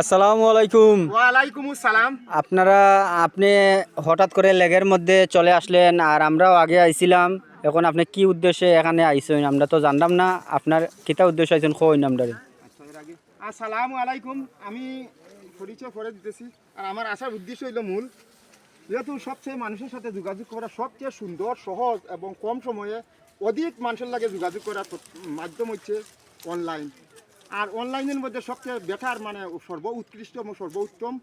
আসসালামু আলাইকুম। ওয়ালাইকুম আসসালাম। আপনি হঠাৎ করে লেগের মধ্যে চলে আসলেন আর আমরাও আগে আইছিলাম। এখন আপনি কি উদ্দেশ্যে এখানে আইছেন আমরা তো জানলাম না। আপনার কিতা উদ্দেশ্য আইছেন কইন আমরা। আচ্ছা, এর আগে আসসালামু আলাইকুম। আমি পরিচয় করে দিতেছি। আর আমার আসার উদ্দেশ্য হইল মূল, যেহেতু সবচেয়ে মানুষের সাথে যোগাযোগ করা সবচেয়ে সুন্দর, সহজ এবং কম সময়ে অধিক মানুষের লাগে যোগাযোগ করার মাধ্যম হচ্ছে অনলাইন। আর অনলাইনের মধ্যে সবচেয়ে বেটার মানে উৎকৃষ্ট এবং সর্বোত্তম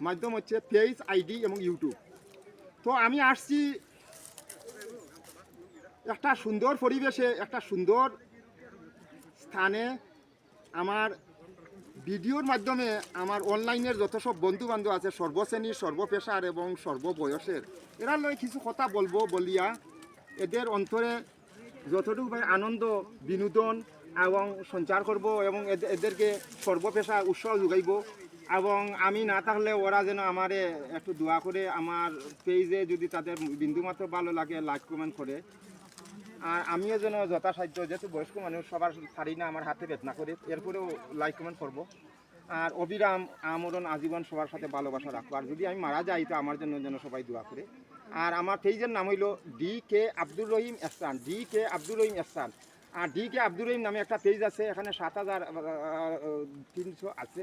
মাধ্যম হচ্ছে পেজ, আইডি এবং ইউটিউব। তো আমি আসছি একটা সুন্দর পরিবেশে, একটা সুন্দর স্থানে। আমার ভিডিওর মাধ্যমে আমার অনলাইনের যত সব বন্ধু বান্ধব আছে, সর্বশ্রেণীর, সর্বপেশার এবং সর্ববয়সের, এরা লয় কিছু কথা বলবো বলিয়া এদের অন্তরে যতটুকু ভাই আনন্দ, বিনোদন এবং সঞ্চার করব এবং এদেরকে সর্বপেশা উৎসাহ যোগাইব। এবং আমি না থাকলে ওরা যেন আমারে একটু দোয়া করে আমার পেজে যদি তাদের বিন্দুমাত্র ভালো লাগে লাইক কমেন্ট করে। আর আমিও যেন যথাসাধ্য, যেহেতু বয়স্ক মানুষ, সবার ছাড়ি না আমার হাতে বেদনা করে, এরপরেও লাইক কমেন্ট করবো। আর অবিরাম আমরণ আজীবন সবার সাথে ভালোবাসা রাখবো। আর যদি আমি মারা যাই তো আমার জন্য যেন সবাই দোয়া করে। আর আমার পেজের নাম হইল DK আব্দুর রহিম এহসান, DK আব্দুর রহিম এহসান। আর DK আব্দুর রহিম নামে একটা পেজ আছে, এখানে 7,300 আছে।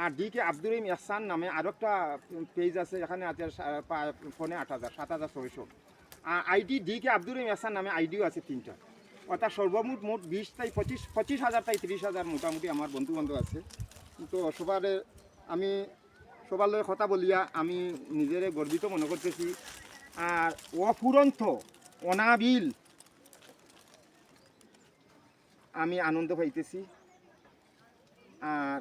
আর DK আব্দুর রহিম এহসান নামে আরও একটা পেজ আছে, এখানে আছে ফোনে 8,000, 7,600। আর আইডি DK আব্দুর রহিম এহসান নামে আইডিও আছে 3টা। অর্থাৎ সর্বমোট 20 তাই 25,000 তাই 30,000 মোটামুটি আমার বন্ধু বান্ধব আছে। তো আমি সবার লগে কথা বলিয়া আমি নিজেরে গর্বিত মনে করতেছি। আর অফুরন্ত, অনাবিল আমি আনন্দ পাইতেছি। আর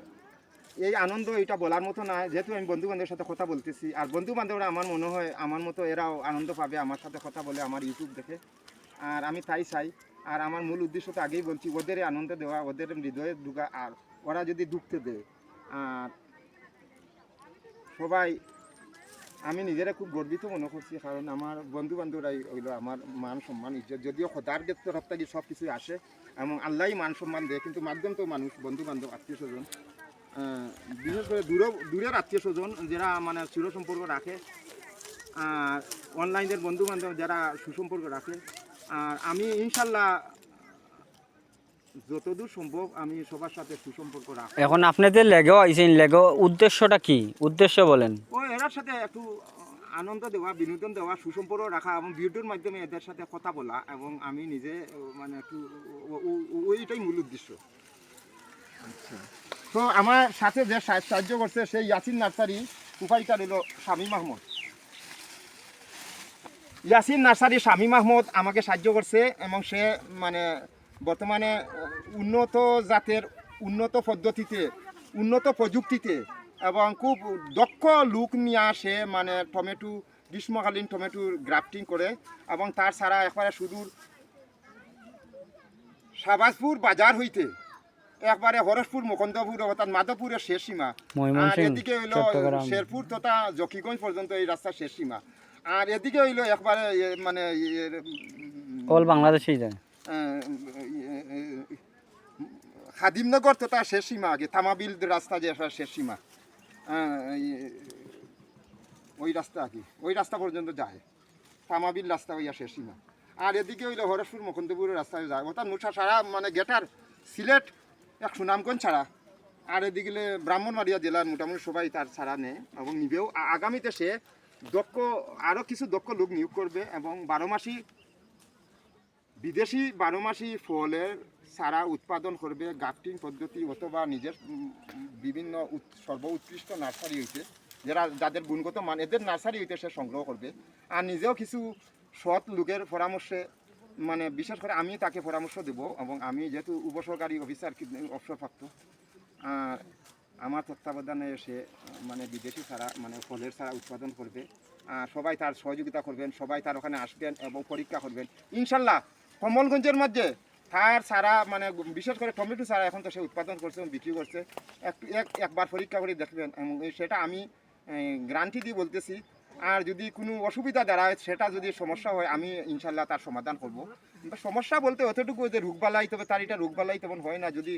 এই আনন্দ এটা বলার মতো না, যেহেতু আমি বন্ধু বান্ধবের সাথে কথা বলতেছি। আর বন্ধু বান্ধবরা আমার মনে হয় আমার মতো এরাও আনন্দ পাবে আমার সাথে কথা বলে, আমার ইউটিউব দেখে। আর আমি তাই চাই। আর আমার মূল উদ্দেশ্য তো আগেই বলছি, ওদের আনন্দ দেওয়া, ওদের হৃদয়ে ঢুকা। আর ওরা যদি দুঃখতে দেয়, আর সবাই, আমি নিজেরা খুব গর্বিত মনে করছি। কারণ আমার বন্ধু বান্ধবরাই হইলো আমার মান সম্মান, ইজ্জত। যদিও খোদার তরফ থেকে সব কিছুই আসে এবং আল্লাহই মান সম্মান দেয়, কিন্তু মাধ্যম তো মানুষ, বন্ধু বান্ধব, আত্মীয় স্বজন, বিশেষ করে দূরের আত্মীয় স্বজন যারা মানে চির সম্পর্ক রাখে। আর অনলাইনের বন্ধু বান্ধব যারা সুসম্পর্ক রাখে। আর আমি ইনশাল্লাহ যতদূর সম্ভব আমি সবার সাথে সুসম্পর্ক রাখি। এখন আপনাদের লেগেও আইছেন, লেগো উদ্দেশ্যটা কি? উদ্দেশ্য বলেন। ও এরার সাথে একটু আনন্দ দেওয়া, বিনোদন দেওয়া, সুসম্পর্ক রাখা এবং ভিডিওর মাধ্যমে এদের সাথে কথা বলা। এবং আমি নিজে মানে একটু ওইটাই মূল উদ্দেশ্য। আচ্ছা, তো আমার সাথে যে সাহায্য করছে সেই ইয়াসিন নার্সারি উপায়িকার হলো শামীম মাহমুদ। ইয়াসিন নার্সারি শামীম মাহমুদ আমাকে সাহায্য করছে এবং সে মানে বর্তমানে উন্নত জাতের, উন্নত পদ্ধতিতে, উন্নত প্রযুক্তিতে এবং খুব দক্ষ লোক নিয়ে আসে মানে টমেটো, গ্রীষ্মকালীন টমেটোর গ্রাফটিং করে। এবং তার ছাড়া একবারে সুদূর শাহবাজপুর বাজার হইতে একবারে হরসপুর, মুকন্দপুর অর্থাৎ মাধবপুরের শেষ সীমা। আর এদিকে হইলো শেরপুর তথা জকিগঞ্জ পর্যন্ত এই রাস্তার শেষ সীমা। আর এদিকে হইলো একবারে মানে অল বাংলাদেশেই যায়। খাদিমনগর তথা শেষ সীমা, আগে থামাবিল রাস্তা যে শেষ সীমা, ওই রাস্তা আগে ওই রাস্তা পর্যন্ত যায়, থামাবিল রাস্তা হইয়া শেষ সীমা। আর এদিকে হইলো হরসপুর মুকুন্দপুরের রাস্তায় যায়, অর্থাৎ মুঠা সারা মানে গেটার সিলেট এক সুনামগঞ্জ ছাড়া। আর এদিকে ব্রাহ্মণবাড়িয়া জেলার মোটামুটি সবাই তার ছাড়া নেয় এবং নিবেও। আগামীতে সে আরও কিছু দক্ষ লোক নিয়োগ করবে এবং বিদেশি 12 মাসি ফলের চারা উৎপাদন করবে গ্রাফটিং পদ্ধতি অথবা নিজের বিভিন্ন সর্বোৎকৃষ্ট নার্সারি হইতে, যাদের গুণগত মান এদের নার্সারি হইতে সে সংগ্রহ করবে। আর নিজেও কিছু সৎ লোকের পরামর্শে মানে বিশেষ করে আমি তাকে পরামর্শ দেব। এবং আমি যেহেতু উপসহকারী অফিসার, অবসরপ্রাপ্ত, আমার তত্ত্বাবধানে সে মানে বিদেশি ছাড়া মানে ফলের ছাড়া উৎপাদন করবে। সবাই তার সহযোগিতা করবেন, সবাই তার ওখানে আসবেন এবং পরীক্ষা করবেন ইনশাল্লাহ। কমলগঞ্জের মধ্যে তার ছাড়া মানে বিশেষ করে টমেটো ছাড়া এখন তো সে উৎপাদন করছে এবং বিক্রি করছে। একবার পরীক্ষা করে দেখবেন এবং সেটা আমি গ্যারান্টি দিয়ে বলতেছি। আর যদি কোনো অসুবিধা দাঁড়ায় সেটা যদি সমস্যা হয় আমি ইনশাল্লাহ তার সমাধান করব। সমস্যা বলতে অতটুকু যে রোগবালাই, তবে তার এটা রোগবালাই তেমন হয় না যদি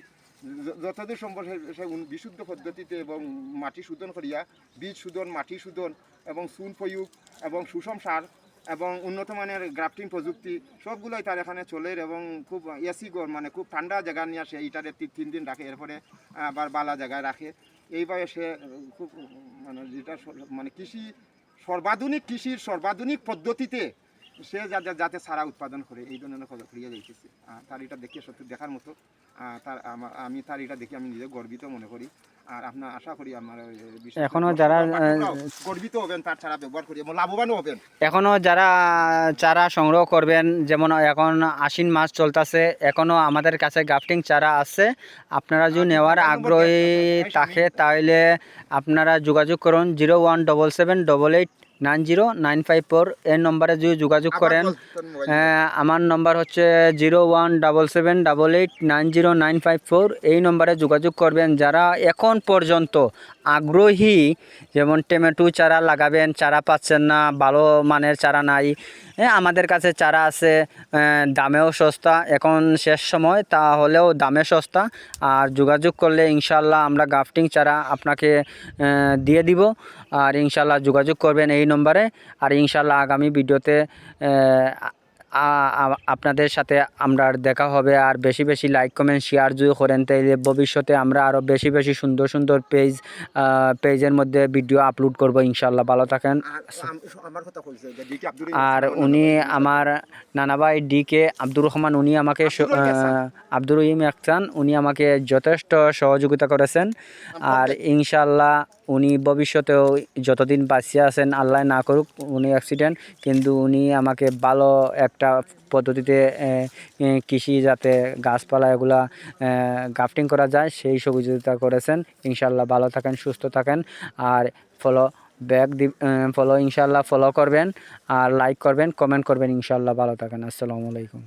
যতদূর সম্ভব সে বিশুদ্ধ পদ্ধতিতে এবং মাটি শোধন করিয়া বীজ শোধন, মাটি শোধন এবং চুন প্রয়োগ এবং সুষম সার এবং উন্নত মানের গ্রাফটিং প্রযুক্তি সবগুলোই তার এখানে চলে এবং খুব এসি মানে খুব ঠান্ডা জায়গা নিয়ে আসে এইটারে 3 দিন রাখে, এরপরে আবার বালা জায়গায় রাখে। এইভাবে সে খুব মানে যেটা মানে কৃষির সর্বাধুনিক পদ্ধতিতে সে যাতে সারা উৎপাদন করে এই ধরনের খবর করিয়া যাইতেছে। তার এটা দেখে সত্যি দেখার মতো। আমি তার এটা দেখে আমি নিজে গর্বিত মনে করি। আর আপনার আশা করি আমার এখনো যারা গর্বিত হবেন তার ছাড়া ব্যবহার করি এবং লাভবানও হবেন। এখনো যারা চারা সংগ্রহ করবেন, যেমন এখন আশ্বিন মাস চলতেছে, এখনো আমাদের কাছে গ্রাফটিং চারা আছে। আপনারা যদি নেওয়ার আগ্রহী থাকে তাহলে আপনারা যোগাযোগ করুন 01778890954 এই নম্বরে যদি যোগাযোগ করেন। আমার নম্বর হচ্ছে 01778890954। এই নম্বরে যোগাযোগ করবেন যারা এখন পর্যন্ত আগ্রহী, যেমন টমেটো চারা লাগাবেন, চারা পাচ্ছেন না, ভালো মানের চারা নাই, আমাদের কাছে চারা আছে, দামেও সস্তা, এখন শেষ সময় তাহলেও দামে সস্তা। আর যোগাযোগ করলে ইনশাল্লাহ আমরা গ্রাফটিং চারা আপনাকে দিয়ে দিব। আর ইনশাল্লাহ যোগাযোগ করবেন এই নম্বরে। আর ইনশাল্লাহ আগামী ভিডিওতে আপনাদের সাথে আমরা দেখা হবে। আর বেশি বেশি লাইক কমেন্ট শেয়ার যদি করেন তাহলে ভবিষ্যতে আমরা আরও বেশি বেশি সুন্দর সুন্দর পেজের মধ্যে ভিডিও আপলোড করব ইনশাল্লাহ। ভালো থাকেন। আর উনি আমার নানা ভাই DK আব্দুর রহমান, উনি আমাকে আব্দুর রহিম একসান, উনি আমাকে যথেষ্ট সহযোগিতা করেছেন। আর ইনশাল্লাহ উনি ভবিষ্যতেও যতদিন বাঁচিয়ে আছেন, আল্লাহ না করুক উনি অ্যাক্সিডেন্ট, কিন্তু উনি আমাকে ভালো একটা পদ্ধতিতে কৃষি যাতে গাছপালা এগুলা গ্রাফটিং করা যায় সেই সহযোগিতা করেছেন। ইনশাল্লাহ ভালো থাকেন, সুস্থ থাকেন। আর ফলো ইনশাল্লাহ ফলো করবেন, আর লাইক করবেন, কমেন্ট করবেন। ইনশাল্লাহ ভালো থাকেন। আসসালামু আলাইকুম।